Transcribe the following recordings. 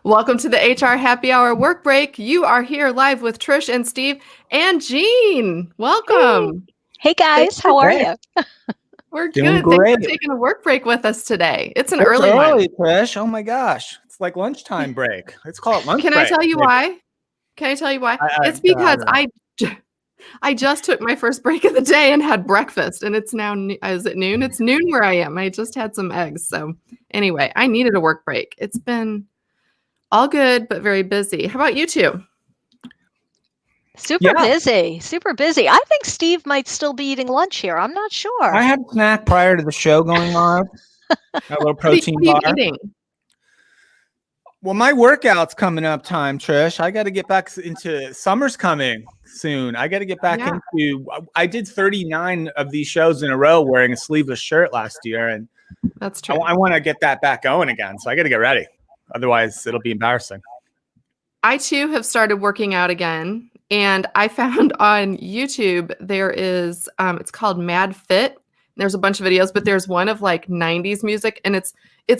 Welcome to the HR Happy Hour Work Break. You are here live with Trish and Steve and Jean. Welcome. Hey guys, how are you? We're Doing good. Thanks great. for taking a work break with us today. It's an It's early early, one. Trish. Oh my gosh. It's like lunchtime break. Let's call it lunch Can break. I tell you why? Can I tell you why? It's because I just took my first break of the day and had breakfast, and it's now, is it noon? It's noon where I am. I just had some eggs. So anyway, I needed a work break. It's been all good, but very busy. How about you two? Super busy. I think Steve might still be eating lunch here. I'm not sure. I had a snack prior to the show going on. A little protein what are bar. you eating? Well, my workout's coming up time, Trish. I got to get back into summer's coming soon. I got to get back into. I did 39 of these shows in a row wearing a sleeveless shirt last year, and that's true. I want to get that back going again. So I got to get ready. Otherwise, it'll be embarrassing. I too have started working out again, and I found on YouTube there is it's called Mad Fit. There's a bunch of videos, but there's one of like 90s music, and it's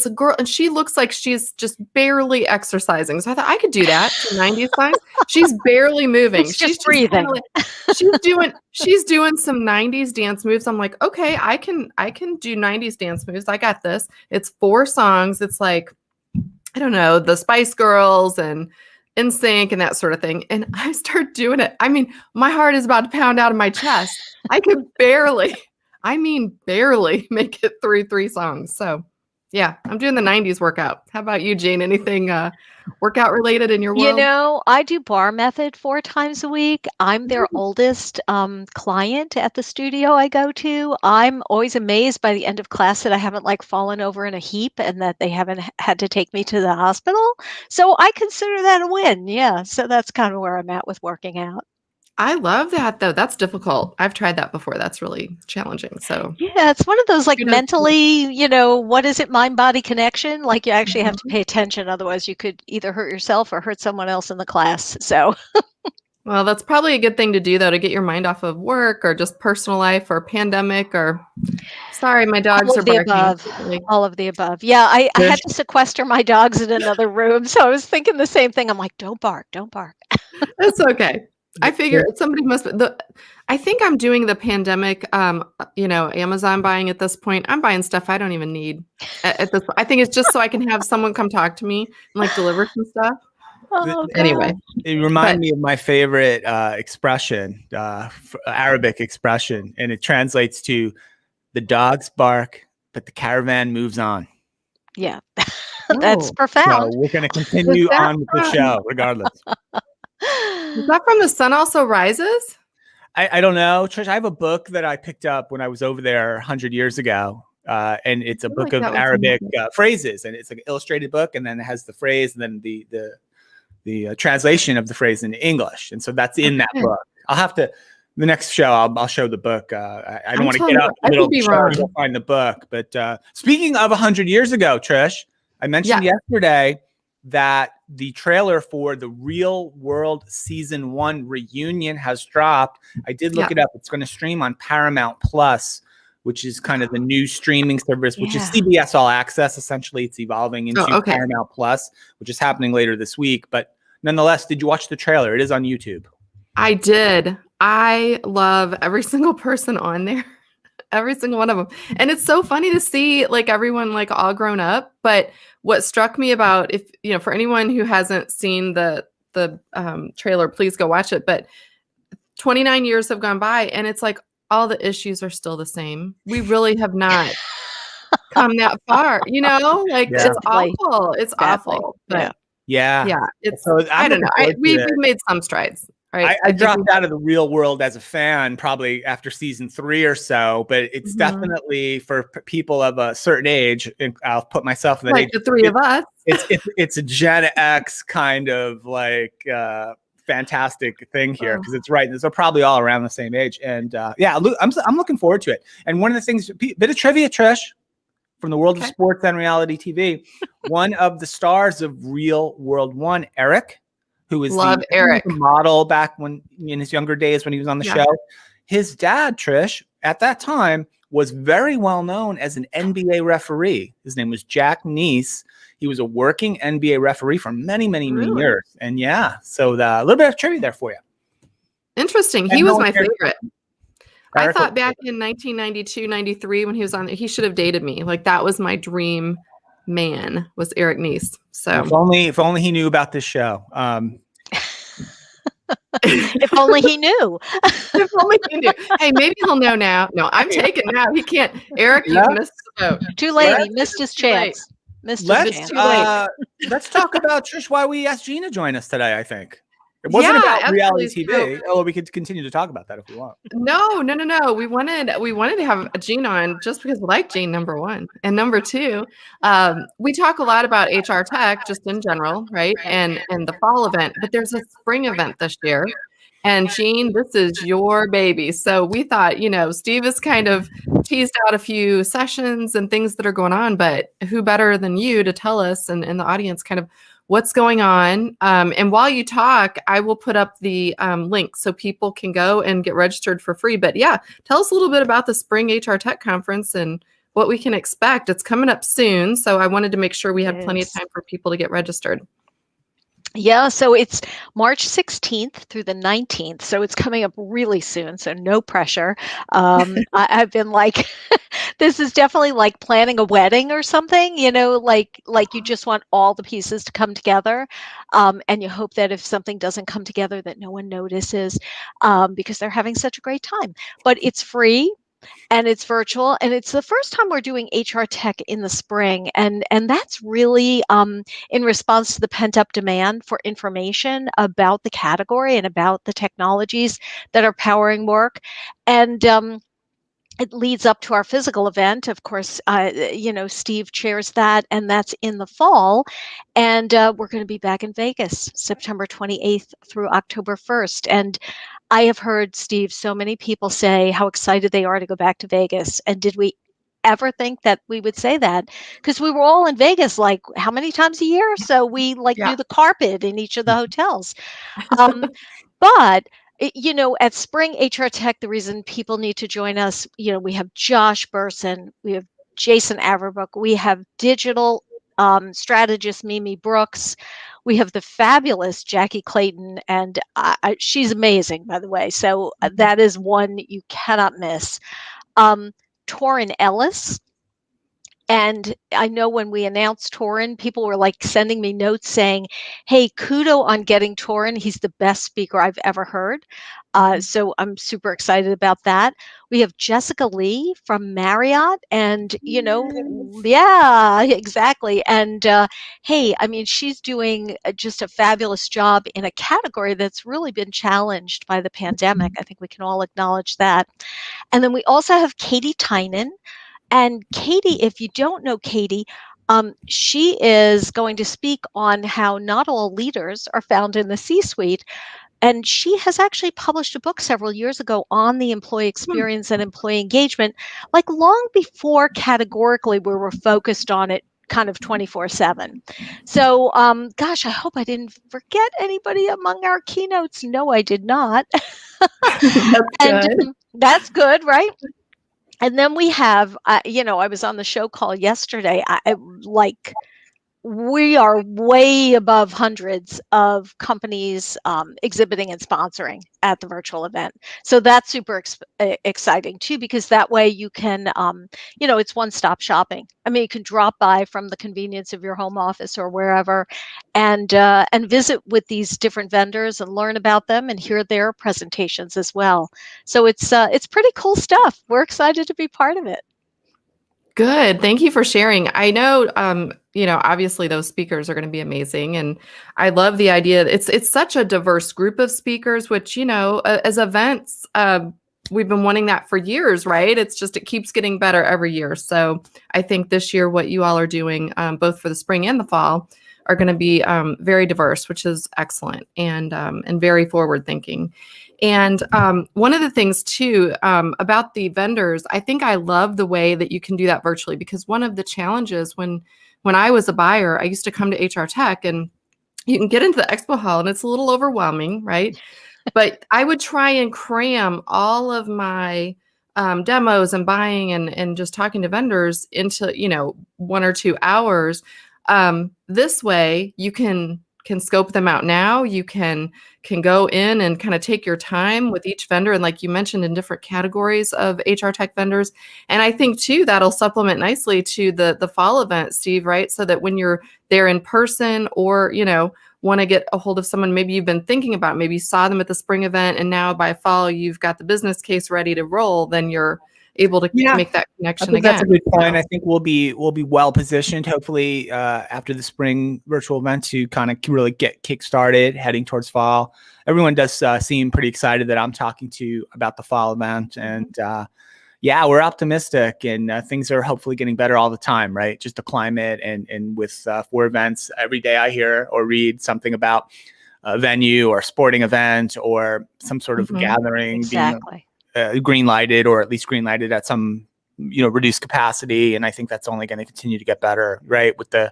a girl, and she looks like she's just barely exercising. So I thought I could do that to 90s songs. She's barely moving. She's just breathing. She's doing some 90s dance moves. I'm like, okay, I can do 90s dance moves. I got this. It's 4 songs. It's like, I don't know, the Spice Girls and NSYNC and that sort of thing. And I start doing it. I mean, my heart is about to pound out of my chest. I could barely make it through 3 songs. So yeah, I'm doing the 90s workout. How about you, Jean? Anything workout related in your world? You know, I do bar method 4 times a week. I'm their oldest client at the studio I go to. I'm always amazed by the end of class that I haven't like fallen over in a heap and that they haven't had to take me to the hospital. So I consider that a win. Yeah. So that's kind of where I'm at with working out. I love that though. That's difficult. I've tried that before. That's really challenging. So yeah, it's one of those like mentally, what is it? Mind-body connection. Like you actually have to pay attention. Otherwise you could either hurt yourself or hurt someone else in the class. So well, that's probably a good thing to do though, to get your mind off of work or just personal life or pandemic or sorry, my dogs are barking. All of the above. Yeah, I had to sequester my dogs in another room. So I was thinking the same thing. I'm like, don't bark. It's okay. I figure somebody must be I think I'm doing the pandemic, Amazon buying at this point. I'm buying stuff I don't even need at this point. I think it's just so I can have someone come talk to me and like deliver some stuff. Anyway, it reminded me of my favorite expression, Arabic expression, and it translates to the dogs bark, but the caravan moves on. Yeah, that's profound. So we're going to continue on with the show regardless. Is that from The Sun Also Rises? I don't know, Trish. I have a book that I picked up when I was over there 100 years ago. And it's a book of Arabic phrases, and it's like an illustrated book, and then it has the phrase and then the translation of the phrase in English. And so that's in that book. I'll have to, the next show, I'll show the book. I don't want to get up in the middle of the show to find the book. But speaking of 100 years ago, Trish, I mentioned yesterday that the trailer for the Real World Season 1 reunion has dropped. I did look it up. It's going to stream on Paramount Plus, which is kind of the new streaming service, which is CBS All Access. Essentially, it's evolving into Paramount Plus, which is happening later this week. But nonetheless, did you watch the trailer? It is on YouTube. I did. I love every single person on there. Every single one of them. And it's so funny to see like everyone like all grown up. But what struck me about, if for anyone who hasn't seen the trailer, please go watch it. But 29 years have gone by and it's like all the issues are still the same. We really have not come that far, it's awful. It's awful. But yeah. It's, so I don't know. We've made some strides. Right. I dropped out of the real world as a fan probably after season 3 or so, but it's definitely for people of a certain age. And I'll put myself in that age. The 3 of us. It's a Gen X kind of like fantastic thing here because it's right. They're probably all around the same age, and I'm looking forward to it. And one of the things, bit of trivia, Trish, from the world of sports and reality TV, one of the stars of Real World 1, Eric. Who was the model back when in his younger days when he was on the show. His dad, Trish, at that time was very well known as an NBA referee. His name was Jack Neese. He was a working NBA referee for many, many, many Really? years. And yeah, so a little bit of trivia there for you. Interesting. He And was no my one cares. favorite. I thought back in 1992, 93, when he was on, he should have dated me. Like that was my dream man, was Eric Neese. So If only he knew about this show. If only he knew. if only he knew. Hey, maybe he'll know now. No, I'm taking now. He can't. Eric, Yeah. you missed the boat. Too late. Let's- He missed his too late. chance. Missed his Let's chance. let's talk about Trish. Why we asked Gina to join us today? I think it wasn't Yeah, about reality absolutely. TV. Although we could continue to talk about that if we want. No. We wanted to have Gene on just because we like Gene, number one. And number two, we talk a lot about HR tech just in general, right? And the fall event, but there's a spring event this year. And Gene, this is your baby. So we thought, Steve has kind of teased out a few sessions and things that are going on, but who better than you to tell us and the audience kind of what's going on. And while you talk, I will put up the link so people can go and get registered for free. But yeah, tell us a little bit about the Spring HR Tech Conference and what we can expect. It's coming up soon. So I wanted to make sure we had plenty of time for people to get registered. Yeah, so it's March 16th through the 19th. So it's coming up really soon. So no pressure. I've been like, this is definitely like planning a wedding or something, like you just want all the pieces to come together. And you hope that if something doesn't come together that no one notices because they're having such a great time. But it's free. And it's virtual, and it's the first time we're doing HR Tech in the spring, and that's really in response to the pent-up demand for information about the category and about the technologies that are powering work. And it leads up to our physical event. Of course, Steve chairs that, and that's in the fall. And we're going to be back in Vegas, September 28th through October 1st. And I have heard, Steve, so many people say how excited they are to go back to Vegas. And did we ever think that we would say that? Because we were all in Vegas like how many times a year? So we knew the carpet in each of the hotels. But at Spring HR Tech, the reason people need to join us, we have Josh Burson, we have Jason Averbrook, we have digital strategist Mimi Brooks, we have the fabulous Jackie Clayton, and she's amazing, by the way. So that is one you cannot miss. Torrin Ellis. And I know when we announced Torrin, people were like sending me notes saying, hey, kudo on getting Torrin. He's the best speaker I've ever heard. So I'm super excited about that. We have Jessica Lee from Marriott, and, yeah, exactly. And hey, I mean, she's doing just a fabulous job in a category that's really been challenged by the pandemic. I think we can all acknowledge that. And then we also have Katie Tynan. And Katie, if you don't know Katie, she is going to speak on how not all leaders are found in the C-suite. And she has actually published a book several years ago on the employee experience and employee engagement, like long before categorically we were focused on it kind of 24/7. So, gosh, I hope I didn't forget anybody among our keynotes. No, I did not. That's good. That's good, right? And then we have, I was on the show call yesterday. We are way above hundreds of companies exhibiting and sponsoring at the virtual event. So that's super exciting too, because that way you can, it's one-stop shopping. I mean, you can drop by from the convenience of your home office or wherever and visit with these different vendors and learn about them and hear their presentations as well. So it's pretty cool stuff. We're excited to be part of it. Good. Thank you for sharing. I know, obviously those speakers are going to be amazing. And I love the idea. It's such a diverse group of speakers, which, as events, we've been wanting that for years, right? It keeps getting better every year. So I think this year, what you all are doing, both for the spring and the fall, are going to be very diverse, which is excellent and very forward thinking. And one of the things too about the vendors, I think I love the way that you can do that virtually, because one of the challenges when I was a buyer, I used to come to HR Tech and you can get into the expo hall and it's a little overwhelming, right? But I would try and cram all of my demos and buying and just talking to vendors into, 1 or 2 hours. This way you can scope them out now. You can go in and kind of take your time with each vendor. And like you mentioned, in different categories of HR tech vendors. And I think too, that'll supplement nicely to the fall event, Steve, right? So that when you're there in person or, want to get a hold of someone, maybe you've been thinking about, maybe you saw them at the spring event and now by fall, you've got the business case ready to roll, then you're able to make that connection again. That's a good point. I think we'll be well positioned, hopefully, after the spring virtual event to kind of really get kick started heading towards fall. Everyone does seem pretty excited that I'm talking to about the fall event, and yeah, we're optimistic, and things are hopefully getting better all the time, right? Just the climate and with 4 events every day, I hear or read something about a venue or sporting event or some sort of gathering. Exactly. Green lighted, or at least green lighted at some, reduced capacity. And I think that's only going to continue to get better, right? With the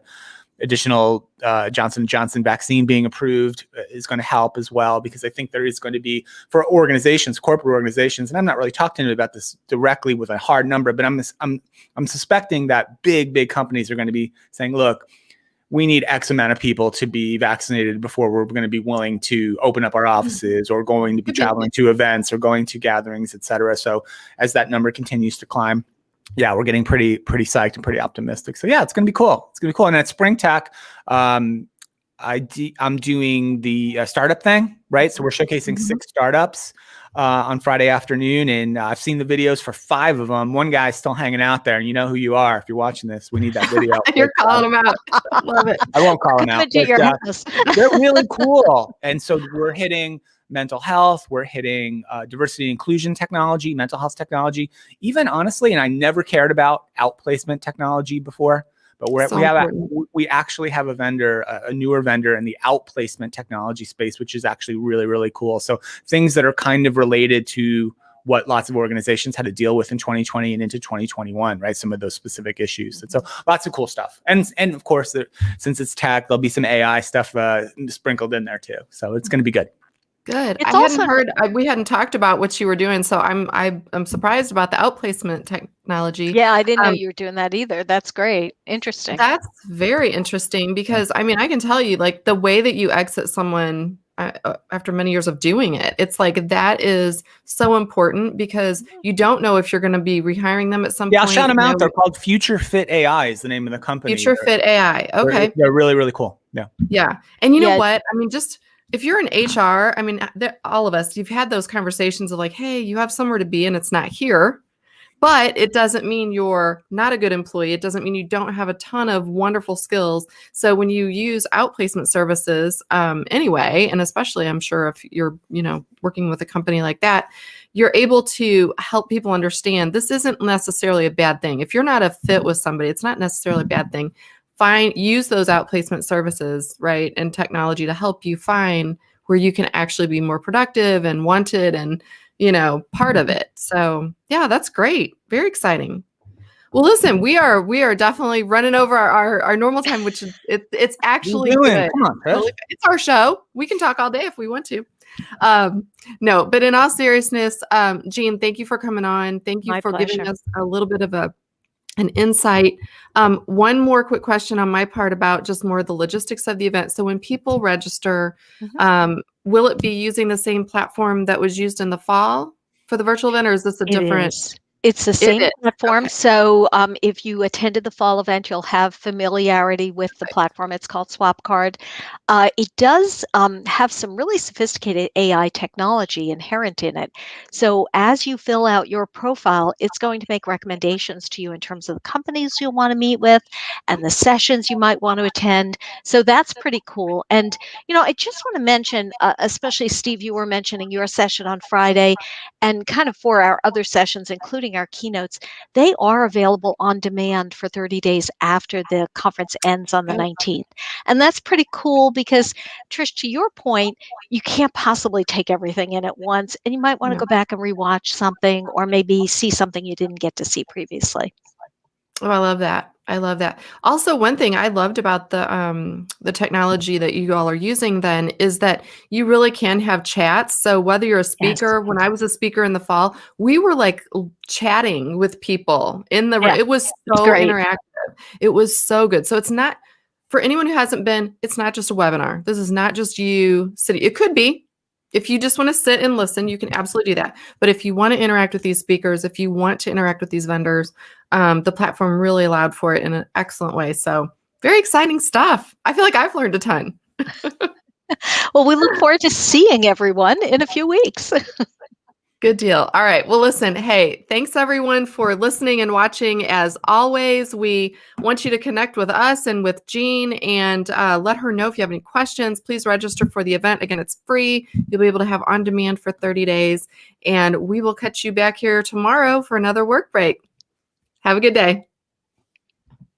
additional Johnson & Johnson vaccine being approved is going to help as well, because I think there is going to be, for organizations, corporate organizations, and I'm not really talking to you about this directly with a hard number, but I'm suspecting that big companies are going to be saying, look, we need X amount of people to be vaccinated before we're going to be willing to open up our offices or going to be traveling to events or going to gatherings, et cetera. So as that number continues to climb, yeah, we're getting pretty psyched and pretty optimistic. So yeah, it's going to be cool. It's going to be cool. And at Spring Tech, I'm doing the startup thing, right? So we're showcasing 6 startups on Friday afternoon, and I've seen the videos for 5 of them. One guy's still hanging out there, and you know who you are if you're watching this. We need that video. You're calling him out. Love it. I won't call him out. But, they're really cool. And so we're hitting mental health, we're hitting diversity and inclusion technology, mental health technology, even honestly, and I never cared about outplacement technology before. But we actually have a vendor, a newer vendor in the outplacement technology space, which is actually really, really cool. So things that are kind of related to what lots of organizations had to deal with in 2020 and into 2021, right? Some of those specific issues. And so lots of cool stuff. And of course, since it's tech, there'll be some AI stuff sprinkled in there too. So it's going to be good. Good. We hadn't talked about what you were doing, so I'm surprised about the outplacement technology. Yeah, I didn't know you were doing that either. That's great. Interesting. That's very interesting because I can tell you, like, the way that you exit someone after many years of doing it, it's like that is so important because you don't know if you're going to be rehiring them at some point. Yeah, I'll shout them out. They're called Future Fit AI is the name of the company. Future Fit AI. Okay. They're really, really cool. Yeah. Yeah. And you know what? Just if you're in HR, all of us, you've had those conversations of like, hey, you have somewhere to be and it's not here, but it doesn't mean you're not a good employee. It doesn't mean you don't have a ton of wonderful skills. So when you use outplacement services anyway, and especially I'm sure if you're, working with a company like that, you're able to help people understand this isn't necessarily a bad thing. If you're not a fit with somebody, it's not necessarily a bad thing. Use those outplacement services, right, and technology to help you find where you can actually be more productive and wanted and, part of it. So yeah, that's great. Very exciting. Well, listen, we are definitely running over our normal time, which is it's actually good. Come on, Chris. It's our show. We can talk all day if we want to. No, but in all seriousness, Jean, thank you for coming on. Thank you for giving us a little bit of an insight. One more quick question on my part about just more of the logistics of the event. So when people register, will it be using the same platform that was used in the fall for the virtual event, or is this a different? It's the same platform. Okay. So if you attended the fall event, you'll have familiarity with the platform. It's called SwapCard. It does have some really sophisticated AI technology inherent in it. So as you fill out your profile, it's going to make recommendations to you in terms of the companies you'll want to meet with and the sessions you might want to attend. So that's pretty cool. And, I just want to mention, especially Steve, you were mentioning your session on Friday, and kind of for our other sessions, including our keynotes, they are available on demand for 30 days after the conference ends on the 19th. And that's pretty cool because, Trish, to your point, you can't possibly take everything in at once, and you might want to go back and rewatch something or maybe see something you didn't get to see previously. Oh, I love that. I love that. Also, one thing I loved about the technology that you all are using then is that you really can have chats. So whether you're a Yes. speaker, when I was a speaker in the fall, we were like chatting with people in the Yeah. it was It's so great. interactive. It was so good. So it's not for anyone who hasn't been, it's not just a webinar. This is not just you sitting. It could be. If you just want to sit and listen, you can absolutely do that. But if you want to interact with these speakers, if you want to interact with these vendors, the platform really allowed for it in an excellent way. So very exciting stuff. I feel like I've learned a ton. Well, we look forward to seeing everyone in a few weeks. Good deal. All right. Well, listen, hey, thanks everyone for listening and watching. As always, we want you to connect with us and with Jean and let her know if you have any questions. Please register for the event. Again, it's free. You'll be able to have on demand for 30 days. And we will catch you back here tomorrow for another work break. Have a good day.